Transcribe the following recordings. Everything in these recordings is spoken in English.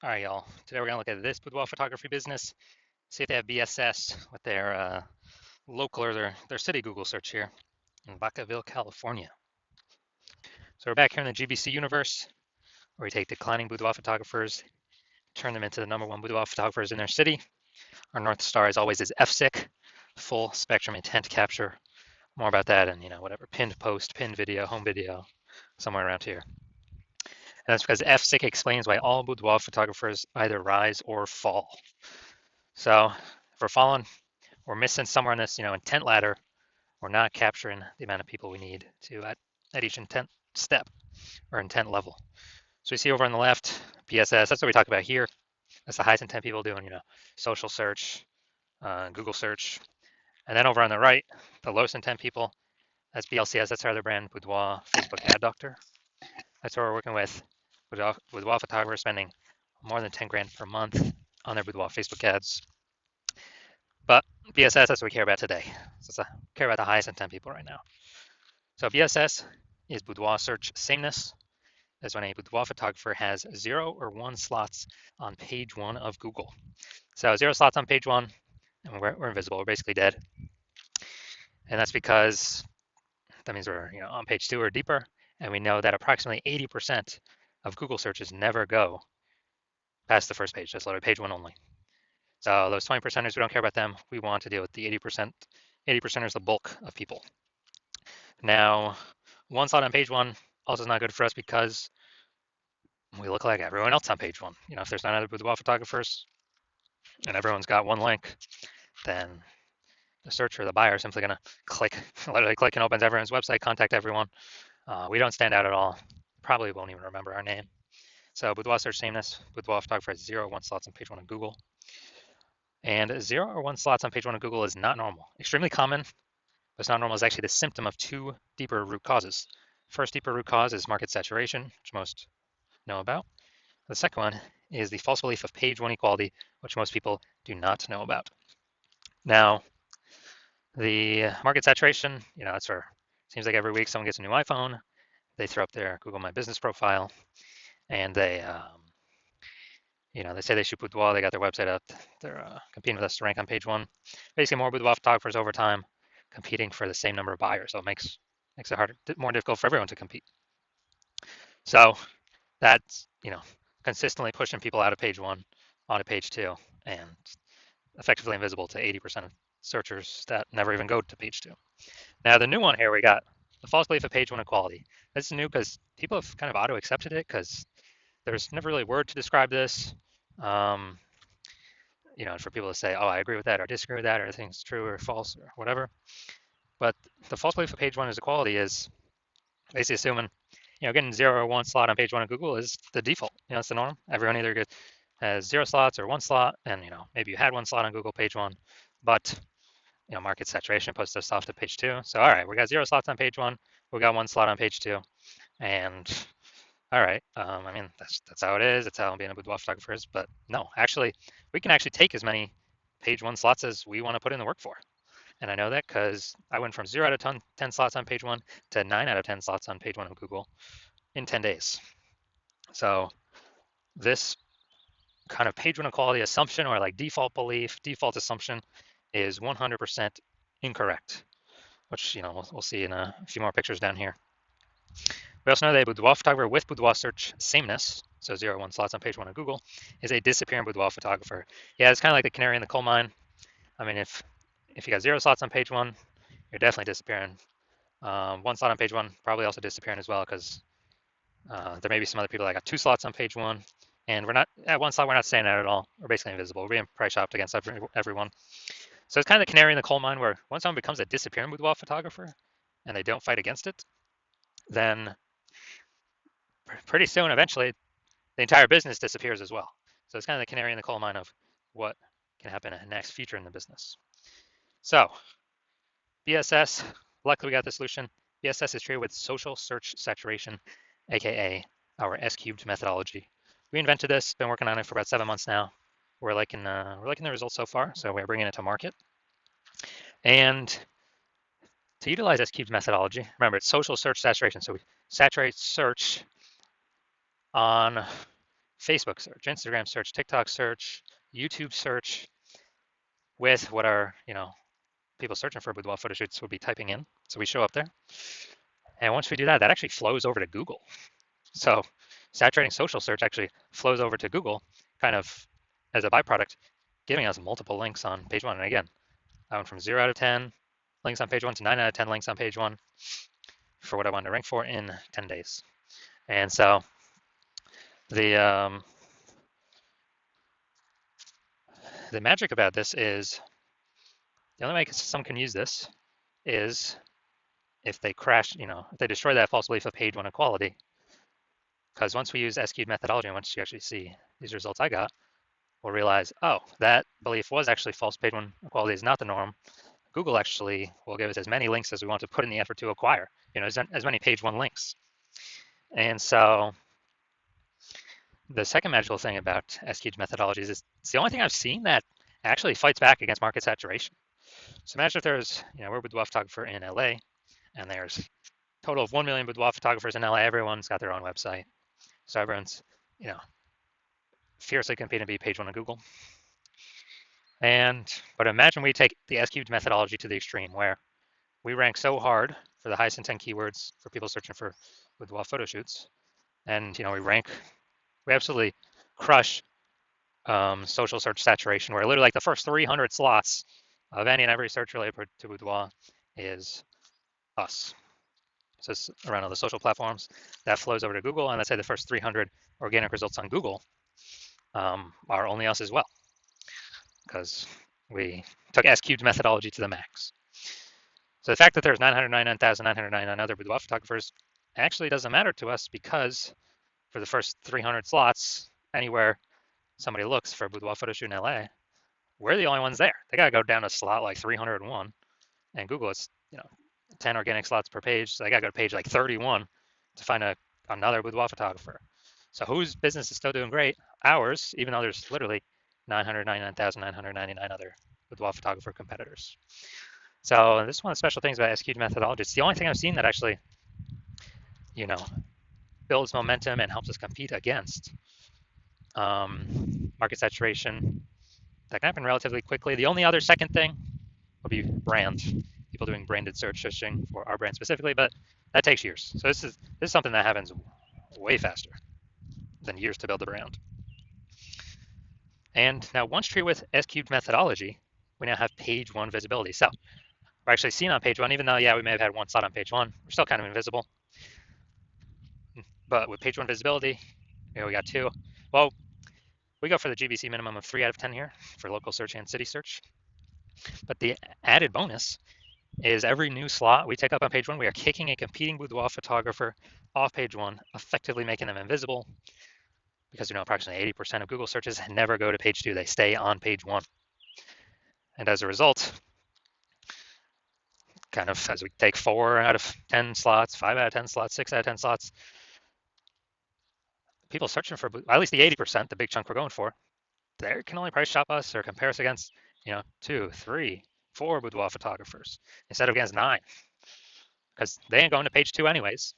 All right, y'all. Today we're gonna look at this boudoir photography business, see if they have BSS with their local or their city Google search here in Vacaville, California. So we're back here in the GBC universe, where we take declining boudoir photographers, turn them into the #1 boudoir photographers in their city. Our North Star, as always, is FSIC, full spectrum intent capture. More about that and whatever pinned post, pinned video, home video, somewhere around here. And that's because FSIC explains why all boudoir photographers either rise or fall. So if we're falling, we're missing somewhere on this, intent ladder. We're not capturing the amount of people we need to at each intent step or intent level. So we see over on the left, PSS, that's what we talk about here. That's the highest intent people doing, social search, Google search. And then over on the right, the lowest intent people, that's BLCS, that's our other brand, Boudoir Facebook Ad Doctor. That's what we're working with Boudoir photographers spending more than 10 grand per month on their Boudoir Facebook ads. But BSS, that's what we care about today. So care about the highest intent people right now. So BSS is boudoir search sameness. That's when a boudoir photographer has 0 or 1 slots on page 1 of Google. So 0 slots on page 1, and we're invisible. We're basically dead. And that's because that means we're on page 2 or deeper, and we know that approximately 80% of Google searches never go past the first page. That's literally page 1 only. So those 20%ers, we don't care about them. We want to deal with the 80%. 80%ers, the bulk of people. Now, 1 slot on page 1 also is not good for us because we look like everyone else on page 1. If there's not other boudoir photographers and everyone's got 1 link, then the searcher, the buyer, is simply going to literally click and opens everyone's website, contact everyone. We don't stand out at all. Probably won't even remember our name. So boudoir search sameness, boudoir photographer has 0 or 1 slots on page 1 of Google. And 0 or 1 slots on page 1 of Google is not normal. Extremely common, but it's not normal is actually the symptom of 2 deeper root causes. First deeper root cause is market saturation, which most know about. The second one is the false belief of page 1 equality, which most people do not know about. Now, the market saturation, that's where it seems like every week someone gets a new iPhone, they throw up their Google My Business profile, and they say they shoot boudoir, they got their website up, they're competing with us to rank on page 1. Basically, more boudoir photographers over time competing for the same number of buyers, so it makes it harder, more difficult for everyone to compete. So that's consistently pushing people out of page 1 onto page 2 and effectively invisible to 80% of searchers that never even go to page 2. Now the new one here, we got the false belief of page 1 equality. This is new because people have kind of auto-accepted it because there's never really a word to describe this. For people to say, oh, I agree with that or disagree with that or I think it's true or false or whatever. But the false belief of page 1 is equality is basically assuming getting 0 or 1 slot on page 1 of Google is the default. It's the norm. Everyone either has 0 slots or 1 slot, and maybe you had 1 slot on Google page 1, but market saturation puts us off to page 2. So all right, we got 0 slots on page 1, we got 1 slot on page 2, and all right, that's how it is. It's how being a boudoir photographer is. But no, actually, we can actually take as many page 1 slots as we want to put in the work for. And I know that because I went from 0 out of 10 slots on page 1 to 9 out of 10 slots on page 1 of Google in 10 days. So this kind of page 1 equality assumption or like default belief, default assumption is 100% incorrect, which we'll see in a few more pictures down here. We also know that a boudoir photographer with boudoir search sameness, so 0 or 1 slots on page 1 of Google, is a disappearing boudoir photographer. Yeah, it's kind of like the canary in the coal mine. I mean, if you got 0 slots on page 1, you're definitely disappearing. 1 slot on page 1 probably also disappearing as well because there may be some other people that got 2 slots on page 1, and we're not at 1 slot. We're not staying out at all. We're basically invisible. We're being price shopped against everyone. So it's kind of the canary in the coal mine where once someone becomes a disappearing boudoir photographer and they don't fight against it, then pretty soon, eventually, the entire business disappears as well. So it's kind of the canary in the coal mine of what can happen in the next future in the business. So BSS, luckily we got the solution. BSS is treated with social search saturation, aka our S-cubed methodology. We invented this, been working on it for about 7 months now. We're liking the results so far, so we're bringing it to market. And to utilize S-cubed methodology, remember it's social search saturation. So we saturate search on Facebook search, Instagram search, TikTok search, YouTube search with what our, people searching for boudoir photo shoots would be typing in. So we show up there. And once we do that, that actually flows over to Google. So saturating social search actually flows over to Google kind of as a byproduct, giving us multiple links on page one. And again, I went from 0 out of 10 links on page one to 9 out of 10 links on page one for what I wanted to rank for in 10 days. And so the magic about this is the only way someone can use this is if they crash, if they destroy that false belief of page one equality. Because once we use SQ'd methodology, and once you actually see these results I got, we'll realize, oh, that belief was actually false. Page one equality is not the norm. Google actually will give us as many links as we want to put in the effort to acquire, as many page one links. And so the second magical thing about SQ'd methodologies is it's the only thing I've seen that actually fights back against market saturation. So imagine if there's, we're a boudoir photographer in LA, and there's a total of 1 million boudoir photographers in LA. Everyone's got their own website. So everyone's, fiercely competing to be page one on Google. But imagine we take the SQ'd methodology to the extreme where we rank so hard for the highest intent keywords for people searching for boudoir photo shoots. And, we absolutely crush social search saturation, where literally like the first 300 slots of any and every search related to boudoir is us. So it's around all the social platforms that flows over to Google. And let's say the first 300 organic results on Google are only us as well, because we took SQ'd methodology to the max. So the fact that there's 999,999 other boudoir photographers actually doesn't matter to us, because for the first 300 slots, anywhere somebody looks for a boudoir photo shoot in LA, we're the only ones there. They got to go down to slot like 301, and Google is 10 organic slots per page, so they got to go to page like 31 to find another boudoir photographer. So whose business is still doing great? Ours, even though there's literally 999,999 other boudoir photographer competitors. So this is one of the special things about SQ'd methodology. It's the only thing I've seen that actually, builds momentum and helps us compete against market saturation. That can happen relatively quickly. The only other second thing would be brand. People doing branded searching for our brand specifically, but that takes years. So this is something that happens way faster than years to build a brand. And now once treated with SQ'd methodology, we now have page one visibility. So we're actually seen on page one, even though, we may have had one slot on page one, we're still kind of invisible. But with page one visibility, we got 2. Well, we go for the GBC minimum of 3 out of 10 here for local search and city search. But the added bonus is every new slot we take up on page one, we are kicking a competing boudoir photographer off page one, effectively making them invisible, because approximately 80% of Google searches never go to page 2. They stay on page 1. And as a result, kind of as we take 4 out of 10 slots, 5 out of 10 slots, 6 out of 10 slots, people searching for at least the 80%, the big chunk we're going for, they can only price shop us or compare us against 2, 3, 4 boudoir photographers instead of against 9, because they ain't going to page 2 anyways.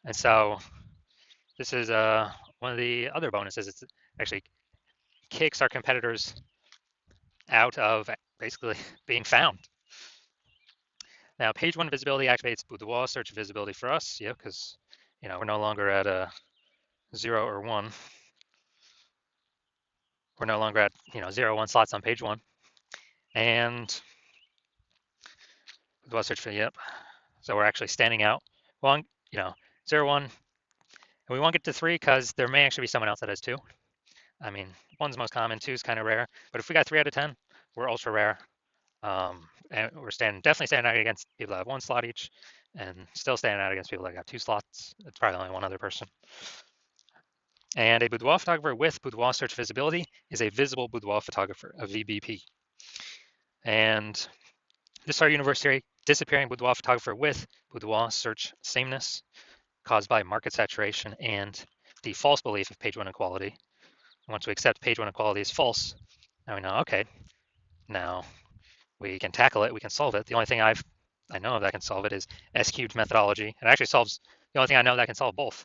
And so this is one of the other bonuses. It actually kicks our competitors out of basically being found. Now, page one visibility activates boudoir search visibility for us, because we're no longer at a 0 or 1. We're no longer at 0 1 slots on page 1, and boudoir search for So we're actually standing out. Well, 0 1, and we won't get to 3 because there may actually be someone else that has 2. I mean, 1's most common, 2's kind of rare. But if we got 3 out of 10, we're ultra rare. And we're definitely standing out against people that have 1 slot each, and still standing out against people that got 2 slots. It's probably only one other person. And a boudoir photographer with boudoir search visibility is a visible boudoir photographer, a VBP. And this is our university disappearing boudoir photographer with boudoir search sameness caused by market saturation and the false belief of page one equality. Once we accept page one equality is false, now we know, okay, now we can tackle it, we can solve it. The only thing I know that can solve it is SQ'd methodology. It actually solves, the only thing I know that can solve both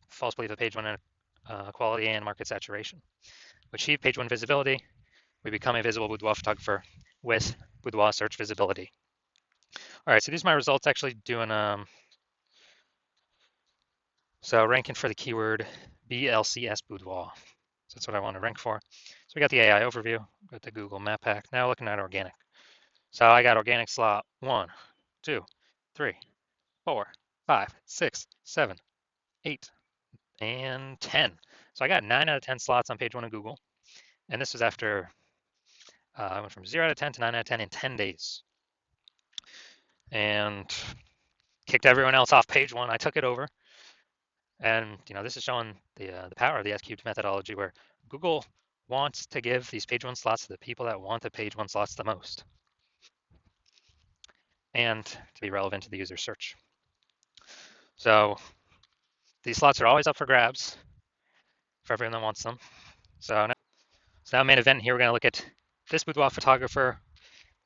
false belief of page one quality and market saturation. We achieve page one visibility. We become a visible boudoir photographer with boudoir search visibility. All right, so these are my results actually doing, so ranking for the keyword BLCS boudoir. So that's what I want to rank for. So we got the AI overview, got the Google Map Pack. Now looking at organic. So I got organic slot 1, 2, 3, 4, 5, 6, 7, 8, and 10. So I got 9 out of 10 slots on page 1 of Google. And this was after I went from 0 out of 10 to 9 out of 10 in 10 days. And kicked everyone else off page 1. I took it over. And this is showing the power of the S-cubed methodology, where Google wants to give these page 1 slots to the people that want the page 1 slots the most, and to be relevant to the user search. So these slots are always up for grabs for everyone that wants them. So now main event here, we're going to look at this boudoir photographer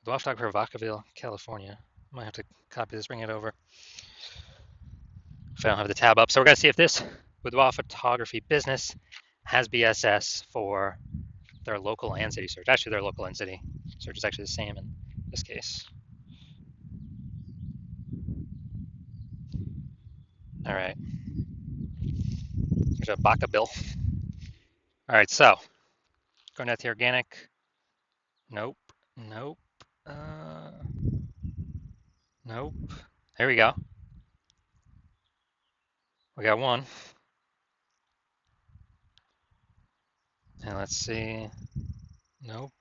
of Vacaville, California. I might have to copy this, bring it over if I don't have the tab up. So we're going to see if this boudoir photography business has BSS for their local and city search. Actually, their local and city search is actually the same in this case. All right. There's a Vacaville. All right, so going at the organic. Nope. Nope. Nope. There we go. We got one. And let's see. Nope.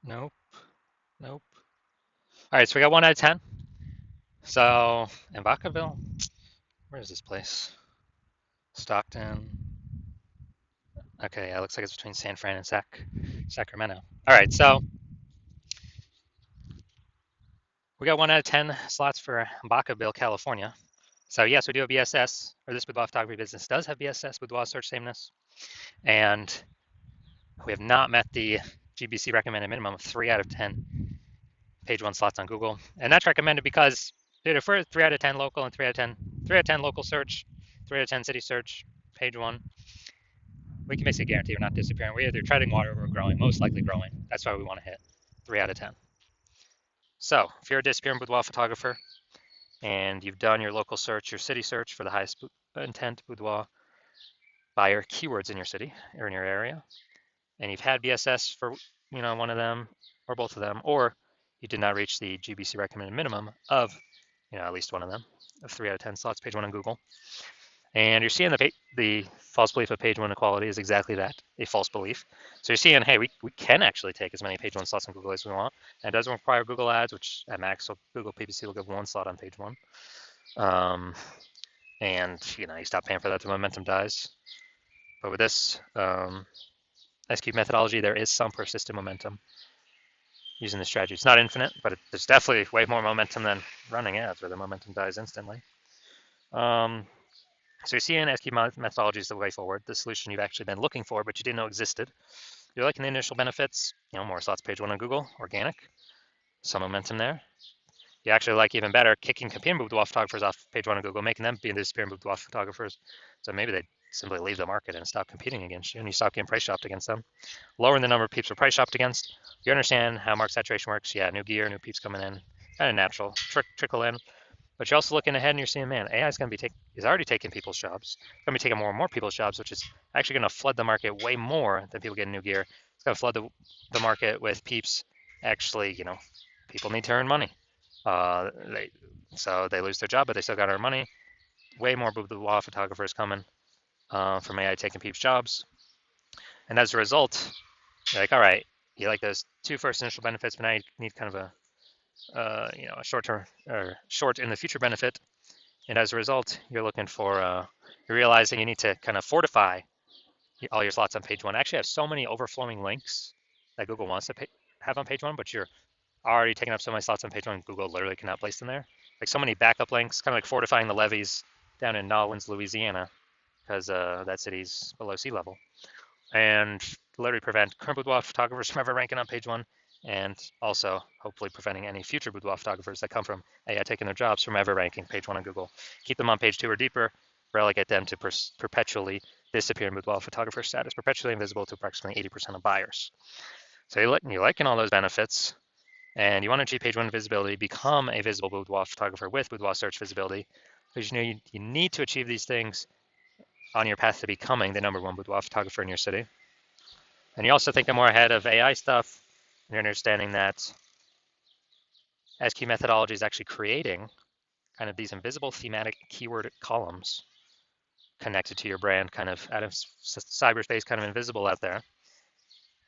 Nope. Nope. All right, so we got 1 out of 10. So, in Vacaville, where is this place? Stockton. Okay, yeah, it looks like it's between San Fran and Sacramento. All right, so we got 1 out of 10 slots for Vacaville, California. So yes, we do have BSS, or this boudoir photography business does have BSS, boudoir search sameness, and we have not met the GBC recommended minimum of 3 out of 10 page 1 slots on Google, and that's recommended because, dude, if we're 3 out of 10 local and 3 out of 10 local search, 3 out of 10 city search, page 1, we can basically guarantee we're not disappearing. We're either treading water or we're growing, most likely growing. That's why we want to hit 3 out of 10. So if you're a disappearing boudoir photographer and you've done your local search, your city search for the highest intent boudoir buyer keywords in your city or in your area, and you've had BSS for one of them or both of them, or you did not reach the GBC recommended minimum of at least one of them, of 3 out of 10 slots, page 1 on Google, and you're seeing the false belief of page 1 equality is exactly that, a false belief. So you're seeing, hey, we can actually take as many page 1 slots on Google as we want, and it doesn't require Google ads, which at max, so Google PPC will give 1 slot on page 1. And you stop paying for that, the momentum dies. But with this S-cube methodology, there is some persistent momentum using this strategy. It's not infinite, but there's definitely way more momentum than running ads where the momentum dies instantly. So you're seeing S-cube methodology is the way forward, the solution you've actually been looking for, but you didn't know existed. You're liking the initial benefits, more slots page 1 on Google, organic, some momentum there. You actually like even better kicking competing boudoir photographers off page 1 on Google, making them be the disappearing boudoir photographers. So maybe they simply leave the market and stop competing against you, and you stop getting price shopped against them. Lowering the number of peeps we're price shopped against. You understand how market saturation works. Yeah, new gear, new peeps coming in, kind of natural, trickle in. But you're also looking ahead and you're seeing, man, AI is already taking people's jobs. It's going to be taking more and more people's jobs, which is actually going to flood the market way more than people getting new gear. It's going to flood the market with peeps. Actually, people need to earn money. So they lose their job, but they still got to earn money. Way more boudoir photographers coming from AI taking people's jobs. And as a result, you're like, all right, you like those 2 first initial benefits, but now you need kind of a a short-term or short in the future benefit. And as a result, you're looking for, you're realizing you need to kind of fortify all your slots on page 1. Actually, have so many overflowing links that Google wants to have on page 1, but you're already taking up so many slots on page 1, Google literally cannot place them there. Like so many backup links, kind of like fortifying the levees down in Nolens, Louisiana, because that city's below sea level. And literally prevent current boudoir photographers from ever ranking on page 1, and also hopefully preventing any future boudoir photographers that come from AI taking their jobs from ever ranking page 1 on Google. Keep them on page 2 or deeper, relegate them to perpetually disappear in boudoir photographer status, perpetually invisible to approximately 80% of buyers. So you're liking all those benefits, and you want to achieve page one visibility, become a visible boudoir photographer with boudoir search visibility, because you need to achieve these things on your path to becoming the #1 boudoir photographer in your city. And you also think I'm more ahead of AI stuff. You're understanding that SQ methodology is actually creating kind of these invisible thematic keyword columns connected to your brand, kind of out of cyberspace, kind of invisible out there.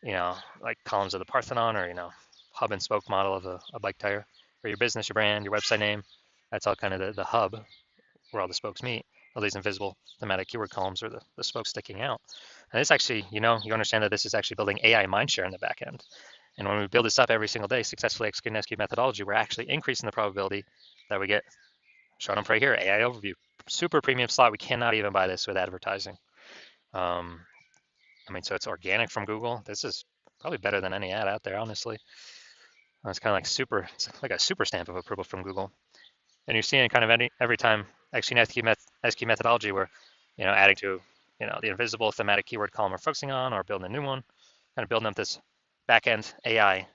Like columns of the Parthenon, or hub and spoke model of a bike tire, or your business, your brand, your website name. That's all kind of the hub where all the spokes meet. All these invisible thematic keyword columns are the spokes sticking out. And this actually, you understand that this is actually building AI mindshare in the back end. And when we build this up every single day, successfully executing SQ methodology, we're actually increasing the probability that we get shown up right here, AI overview, super premium slot. We cannot even buy this with advertising. So it's organic from Google. This is probably better than any ad out there, honestly. It's kind of like it's like a super stamp of approval from Google. And you're seeing kind of every time executing SQ methodology, we're adding to the invisible thematic keyword column we're focusing on, or building a new one, kind of building up this back-end AI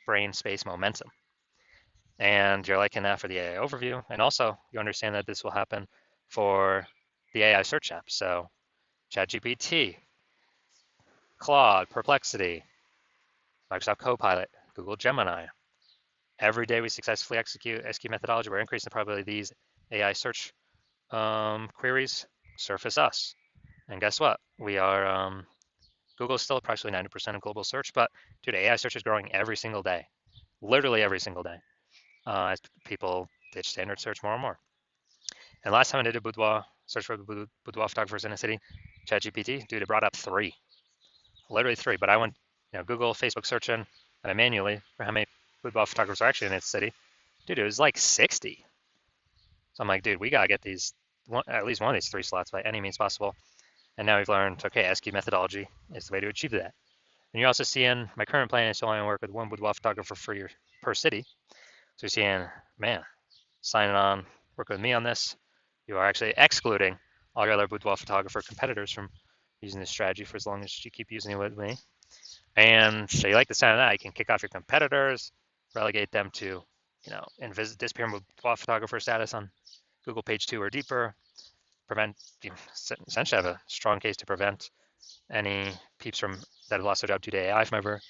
brain space momentum. And you're liking that for the AI overview. And also you understand that this will happen for the AI search app. So ChatGPT, Claude, Perplexity, Microsoft Copilot, Google Gemini. Every day we successfully execute SQ methodology, we're increasing the probability of these AI search queries surface us. And guess what? We are, Google's still approximately 90% of global search, but dude, AI search is growing every single day, literally every single day, as people ditch standard search more and more. And last time I did a boudoir search for boudoir photographers in a city, ChatGPT, dude, it brought up literally three. But I went, Google, Facebook searching, and I manually for how many boudoir photographers are actually in its city. Dude, it was like 60. So I'm like, dude, we gotta get at least one of these 3 slots by any means possible. And now we've learned, okay, SQ methodology is the way to achieve that. And you're also seeing my current plan is to only work with one boudoir photographer per city. So you're seeing, man, signing on, working with me on this, you are actually excluding all your other boudoir photographer competitors from using this strategy for as long as you keep using it with me. And so you like the sound of that, you can kick off your competitors, relegate them to, disappear boudoir photographer status on Google page 2 or deeper, essentially have a strong case to prevent any peeps that have lost their job due to AI from ever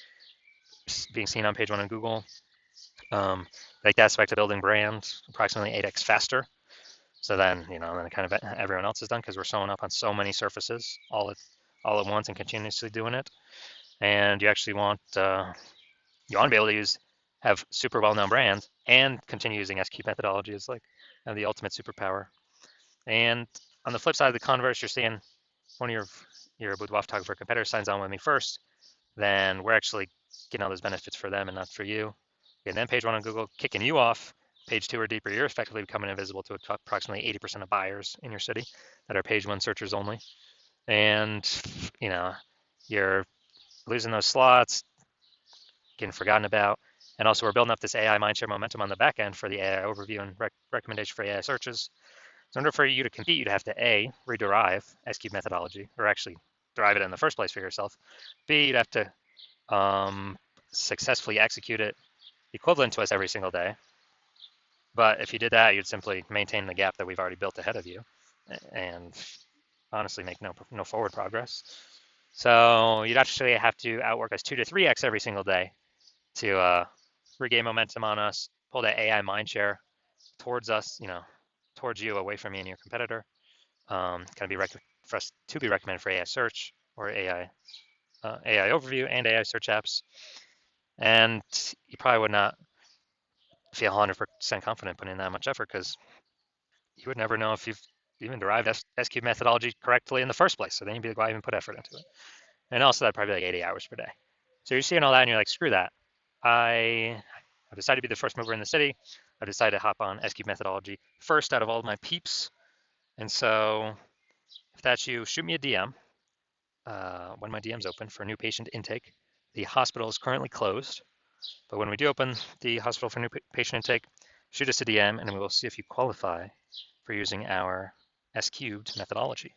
being seen on page 1 on Google. Like the aspect of building brand approximately 8x faster. So then, then kind of everyone else is done, because we're showing up on so many surfaces all at once and continuously doing it. And you actually want to be able to have super well-known brands and continue using SQ methodology as like the ultimate superpower. And on the flip side of the converse, you're seeing one of your boudoir photographer competitors signs on with me first, then we're actually getting all those benefits for them and not for you. And then page 1 on Google kicking you off. Page 2 or deeper, you're effectively becoming invisible to approximately 80% of buyers in your city that are page 1 searchers only. And you're losing those slots, getting forgotten about. And also we're building up this AI mindshare momentum on the back end for the AI overview and recommendation for AI searches. So in order for you to compete, you'd have to A, rederive SQ methodology, or actually derive it in the first place for yourself. B, you'd have to successfully execute it equivalent to us every single day. But if you did that, you'd simply maintain the gap that we've already built ahead of you and honestly make no forward progress. So you'd actually have to outwork us 2 to 3x every single day to regain momentum on us, pull that AI mindshare towards us, towards you, away from me and your competitor. Kind of be for us to be recommended for AI search or AI overview and AI search apps. And you probably would not feel 100% confident putting in that much effort, because you would never know if you've even derived SQ methodology correctly in the first place. So then you'd be like, why even put effort into it? And also that'd probably be like 80 hours per day. So you're seeing all that and you're like, screw that. I've decided to be the first mover in the city. I've decided to hop on SQ methodology first out of all of my peeps. And so if that's you, shoot me a DM. When my DM's open for new patient intake. The hospital is currently closed, but when we do open the hospital for new patient intake, shoot us a DM and we will see if you qualify for using our S cubed methodology.